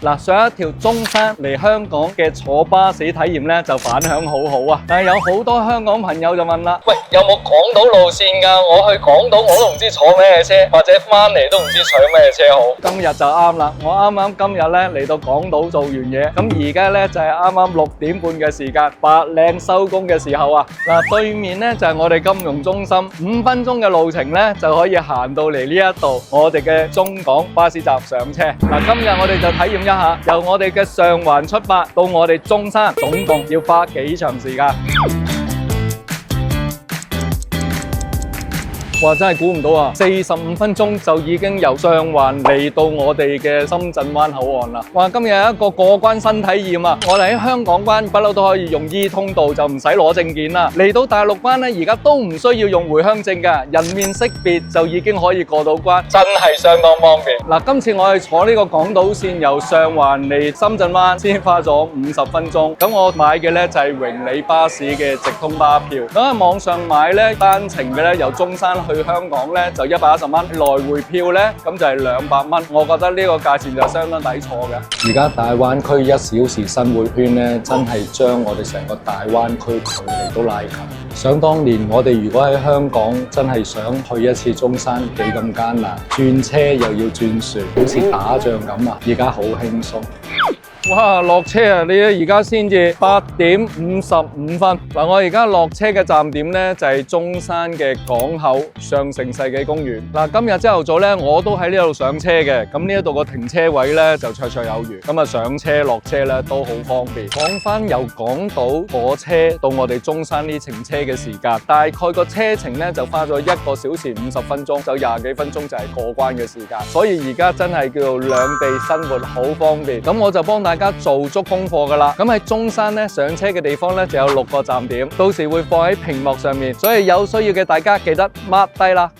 嗱，上一條中山嚟香港嘅坐巴士體驗咧就反響好好啊！但係有好多香港朋友就問啦：喂，有冇港島路線㗎？我去港島我都唔知坐咩車，或者翻嚟都唔知上咩車好。今日就啱啦！我啱啱今日咧嚟到港島做完嘢，咁而家咧就係啱啱6點半嘅時間，白領收工嘅時候啊！嗱，對面咧就係我哋金融中心，5分鐘嘅路程咧就可以行到嚟呢一度，我哋嘅中港巴士站上車。嗱，今日我哋就體驗一下，由我哋嘅上環出發到我哋中山，總共要花幾長時間？哇！真係估唔到啊，45分鐘就已經由上環嚟到我哋嘅深圳灣口岸啦！哇！今日有一個過關新體驗啊！我哋喺香港關不嬲都可以用 E 通道，就唔使攞證件啦。嚟到大陸關咧，而家都唔需要用回鄉證㗎，人面識別就已經可以過到關，真係相當方便。嗱，今次我係坐呢個港島線由上環嚟深圳灣，先花咗50分鐘。咁我買嘅咧就係榮里巴士嘅直通巴票。咁喺網上買咧單程嘅咧由中山去香港咧就110蚊，來回票咧咁就係200蚊。我覺得呢個價錢就相當抵坐嘅。而家大灣區1小時生活圈咧，真係將我哋成個大灣區距離都拉近。想當年我哋如果喺香港真係想去一次中山，幾咁艱難，轉車又要轉船，好似打仗咁啊！而家好輕鬆。哇！落車啊！你而家先至8點55分。嗱，我而家落車嘅站點咧就係中山嘅港口上城世紀公園。嗱，今日朝頭早咧我都喺呢度上車嘅。咁呢一度個停車位咧就綽綽有餘。咁啊上車落車咧都好方便。講翻由港島火車到我哋中山呢程車嘅時間，大概個車程咧就花咗1個小時50分鐘，就20幾分鐘就係過關嘅時間。所以而家真係叫做兩地生活好方便。咁我就幫大家做足功課㗎啦。咁喺中山咧上車嘅地方咧就有6個站點，到時會放喺屏幕上面，所以有需要嘅大家記得 mark 低啦。